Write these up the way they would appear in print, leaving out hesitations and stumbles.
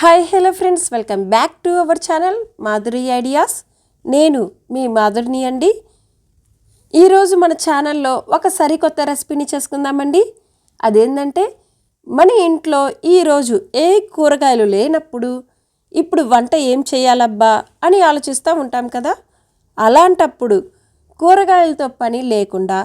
Hi hello friends, welcome back to our channel Madhuri ideas. నేను మీ మాధురిని అండి. ఈరోజు మన ఛానల్లో ఒక సరికొత్త రెసిపీని చేసుకుందామండి. అదేంటంటే, మన ఇంట్లో ఈరోజు ఏ కూరగాయలు లేనప్పుడు ఇప్పుడు వంట ఏం చేయాలబ్బా అని ఆలోచిస్తూ ఉంటాం కదా. అలాంటప్పుడు కూరగాయలతో పని లేకుండా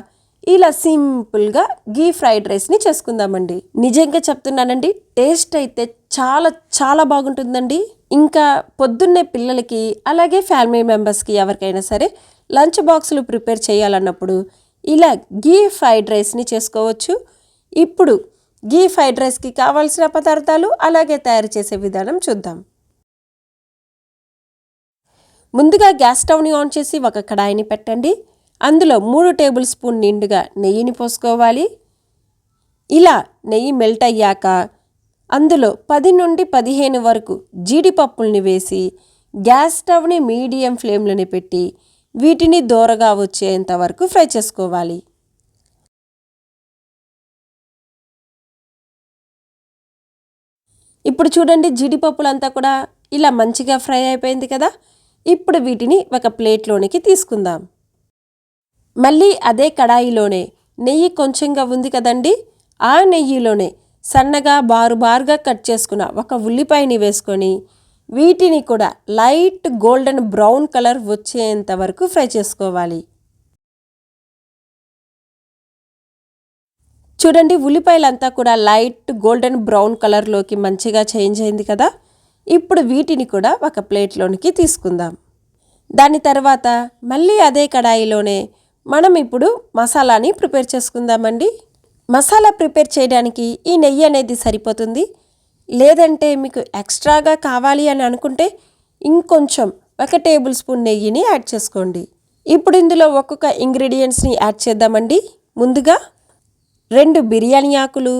ఇలా సింపుల్గా గీ ఫ్రైడ్ రైస్ని చేసుకుందామండి. నిజంగా చెప్తున్నానండి, టేస్ట్ అయితే చాలా చాలా బాగుంటుందండి. ఇంకా పొద్దున్నే పిల్లలకి అలాగే ఫ్యామిలీ మెంబర్స్కి ఎవరికైనా సరే లంచ్ బాక్సులు ప్రిపేర్ చేయాలన్నప్పుడు ఇలా గీ ఫ్రైడ్ రైస్ని చేసుకోవచ్చు. ఇప్పుడు గీ ఫ్రైడ్ రైస్కి కావాల్సిన పదార్థాలు అలాగే తయారు చేసే విధానం చూద్దాం. ముందుగా గ్యాస్ స్టవ్ని ఆన్ చేసి ఒక కడాయిని పెట్టండి. అందులో 3 టేబుల్ స్పూన్ నిండుగా నెయ్యిని పోసుకోవాలి. ఇలా నెయ్యి మెల్ట్ అయ్యాక అందులో 10 నుండి 15 వరకు జీడిపప్పుల్ని వేసి గ్యాస్ స్టవ్ని మీడియం ఫ్లేమ్లోనే పెట్టి వీటిని దోరగా వచ్చేంత వరకు ఫ్రై చేసుకోవాలి. ఇప్పుడు చూడండి, జీడిపప్పులంతా కూడా ఇలా మంచిగా ఫ్రై అయిపోయింది కదా. ఇప్పుడు వీటిని ఒక ప్లేట్లోనికి తీసుకుందాం. మళ్ళీ అదే కడాయిలోనే నెయ్యి కొంచెంగా ఉంది కదండి, ఆ నెయ్యిలోనే సన్నగా బారుగా కట్ చేసుకున్న ఒక ఉల్లిపాయని వేసుకొని వీటిని కూడా లైట్ గోల్డెన్ బ్రౌన్ కలర్ వచ్చేంత వరకు ఫ్రై చేసుకోవాలి. చూడండి, ఉల్లిపాయలంతా కూడా లైట్ గోల్డెన్ బ్రౌన్ కలర్లోకి మంచిగా చేంజ్ అయింది కదా. ఇప్పుడు వీటిని కూడా ఒక ప్లేట్లోనికి తీసుకుందాం. దాని తర్వాత మళ్ళీ అదే కడాయిలోనే మనం ఇప్పుడు మసాలాని ప్రిపేర్ చేసుకుందామండి. మసాలా ప్రిపేర్ చేయడానికి ఈ నెయ్యి అనేది సరిపోతుంది. లేదంటే మీకు ఎక్స్ట్రాగా కావాలి అని అనుకుంటే ఇంకొంచెం 1 టేబుల్ స్పూన్ నెయ్యిని యాడ్ చేసుకోండి. ఇప్పుడు ఇందులో ఒక్కొక్క ఇంగ్రీడియంట్స్ని యాడ్ చేద్దామండి. ముందుగా 2 బిర్యానీ ఆకులు,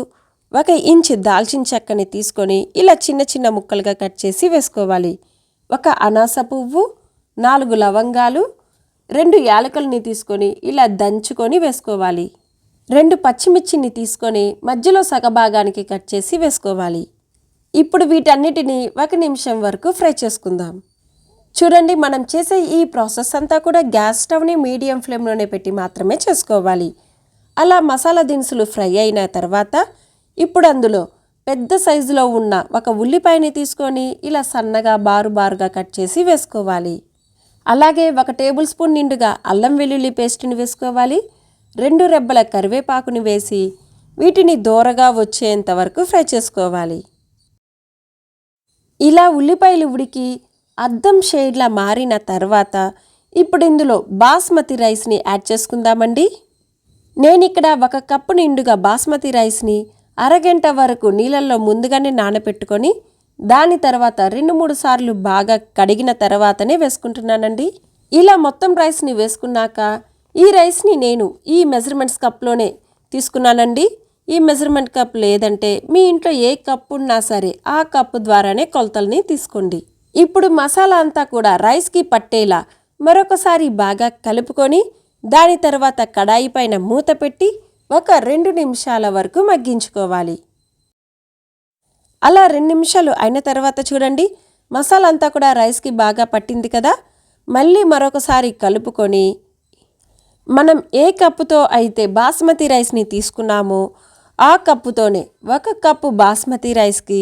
1 ఇంచ్ దాల్చిన చెక్కని తీసుకొని ఇలా చిన్న చిన్న ముక్కలుగా కట్ చేసి వేసుకోవాలి. 1 అనాస పువ్వు, 4 లవంగాలు, 2 యాలకులని తీసుకొని ఇలా దంచుకొని వేసుకోవాలి. 2 పచ్చిమిర్చిని తీసుకొని మధ్యలో సగభాగానికి కట్ చేసి వేసుకోవాలి. ఇప్పుడు వీటన్నిటిని 1 నిమిషం వరకు ఫ్రై చేసుకుందాం. చూడండి, మనం చేసే ఈ ప్రాసెస్ అంతా కూడా గ్యాస్ స్టవ్ని మీడియం ఫ్లేమ్లోనే పెట్టి మాత్రమే చేసుకోవాలి. అలా మసాలా దినుసులు ఫ్రై అయిన తర్వాత ఇప్పుడు అందులో పెద్ద సైజులో ఉన్న 1 ఉల్లిపాయని తీసుకొని ఇలా సన్నగా బారుగా కట్ చేసి వేసుకోవాలి. అలాగే 1 టేబుల్ స్పూన్ నిండుగా అల్లం వెల్లుల్లి పేస్ట్ని వేసుకోవాలి. 2 రెబ్బల కరివేపాకుని వేసి వీటిని దోరగా వచ్చేంత వరకు ఫ్రై చేసుకోవాలి. ఇలా ఉల్లిపాయలు ఉడికి అద్దం షేడ్లా మారిన తర్వాత ఇప్పుడు ఇందులో బాస్మతి రైస్ని యాడ్ చేసుకుందామండి. నేను ఇక్కడ 1 కప్పు నిండుగా బాస్మతి రైస్ని అరగంట వరకు నీళ్ళల్లో ముందుగానే నానబెట్టుకొని దాని తర్వాత 2-3 సార్లు బాగా కడిగిన తర్వాతనే వేసుకుంటున్నానండి. ఇలా మొత్తం రైస్ని వేసుకున్నాక ఈ రైస్ని నేను ఈ మెజర్మెంట్స్ కప్లోనే తీసుకున్నానండి. ఈ మెజర్మెంట్ కప్ లేదంటే మీ ఇంట్లో ఏ కప్పు ఉన్నా సరే ఆ కప్పు ద్వారానే కొలతల్ని తీసుకోండి. ఇప్పుడు మసాలా అంతా కూడా రైస్కి పట్టేలా మరొకసారి బాగా కలుపుకొని దాని తర్వాత కడాయి పైన మూత పెట్టి ఒక 2 నిమిషాల వరకు మగ్గించుకోవాలి. అలా 2 నిమిషాలు అయిన తర్వాత చూడండి, మసాలా అంతా కూడా రైస్కి బాగా పట్టింది కదా. మళ్ళీ మరొకసారి కలుపుకొని మనం ఏ కప్పుతో అయితే బాస్మతి రైస్ని తీసుకున్నామో ఆ కప్పుతోనే 1 కప్పు బాస్మతి రైస్కి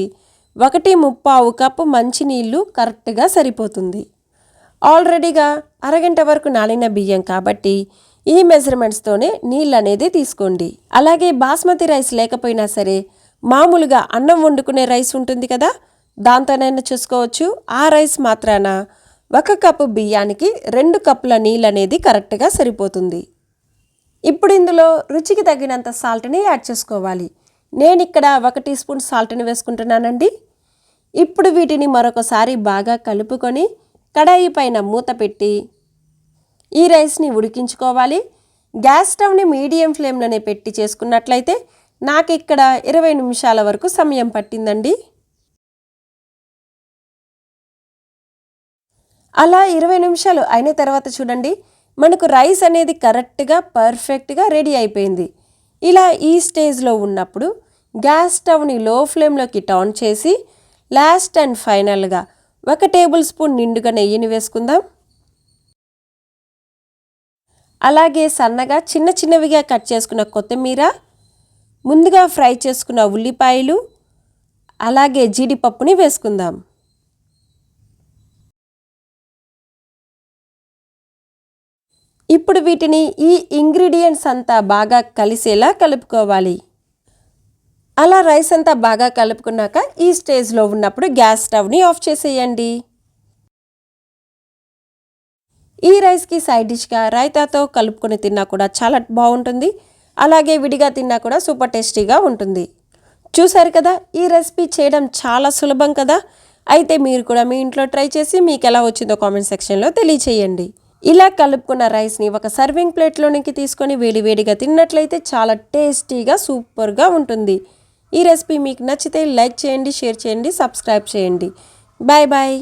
1.25 కప్పు మంచినీళ్ళు కరెక్ట్గా సరిపోతుంది. ఆల్రెడీగా అరగంట వరకు నానిన బియ్యం కాబట్టి ఈ మెజర్మెంట్స్తోనే నీళ్ళు అనేది తీసుకోండి. అలాగే బాస్మతి రైస్ లేకపోయినా సరే మామూలుగా అన్నం వండుకునే రైస్ ఉంటుంది కదా, దాంతోనైనా చూసుకోవచ్చు. ఆ రైస్ మాత్రాన 1 కప్పు బియ్యానికి 2 కప్పుల నీళ్ళు అనేది కరెక్ట్గా సరిపోతుంది. ఇప్పుడు ఇందులో రుచికి తగినంత సాల్ట్ని యాడ్ చేసుకోవాలి. నేను ఇక్కడ 1 టీ స్పూన్ సాల్ట్ని వేసుకుంటున్నానండి. ఇప్పుడు వీటిని మరొకసారి బాగా కలుపుకొని కడాయి పైన మూత పెట్టి ఈ రైస్ని ఉడికించుకోవాలి. గ్యాస్ స్టవ్ని మీడియం ఫ్లేమ్లోనే పెట్టి చేసుకున్నట్లయితే నాకు ఇక్కడ 20 నిమిషాల వరకు సమయం పట్టిందండి. అలా 20 నిమిషాలు అయిన తర్వాత చూడండి, మనకు రైస్ అనేది కరెక్ట్గా పర్ఫెక్ట్గా రెడీ అయిపోయింది. ఇలా ఈ స్టేజ్లో ఉన్నప్పుడు గ్యాస్ స్టవ్ని లో ఫ్లేమ్లోకి టర్న్ చేసి లాస్ట్ అండ్ ఫైనల్గా 1 టేబుల్ స్పూన్ నిండుగా నెయ్యిని వేసుకుందాం. అలాగే సన్నగా చిన్న చిన్నవిగా కట్ చేసుకున్న కొత్తిమీర, ముందుగా ఫ్రై చేసుకున్న ఉల్లిపాయలు, అలాగే జీడిపప్పుని వేసుకుందాం. ఇప్పుడు వీటిని ఈ ఇంగ్రీడియంట్స్ అంతా బాగా కలిసేలా కలుపుకోవాలి. అలా రైస్ అంతా బాగా కలుపుకున్నాక ఈ స్టేజ్లో ఉన్నప్పుడు గ్యాస్ స్టవ్ని ఆఫ్ చేసేయండి. ఈ రైస్కి సైడ్ డిష్గా రైతాతో కలుపుకొని తిన్నా కూడా చాలా బాగుంటుంది. అలాగే విడిగా తిన్నా కూడా సూపర్ టేస్టీగా ఉంటుంది. చూసారు కదా, ఈ రెసిపీ చేయడం చాలా సులభం కదా. అయితే మీరు కూడా మీ ఇంట్లో ట్రై చేసి మీకు ఎలా వచ్చిందో కామెంట్ సెక్షన్లో తెలియచేయండి. ఇలా కలుపుకున్న రైస్ని ఒక సర్వింగ్ ప్లేట్లోనికి తీసుకొని వేడివేడిగా తిన్నట్లయితే చాలా టేస్టీగా సూపర్గా ఉంటుంది. ఈ రెసిపీ మీకు నచ్చితే లైక్ చేయండి, షేర్ చేయండి, సబ్స్క్రైబ్ చేయండి. Bye bye.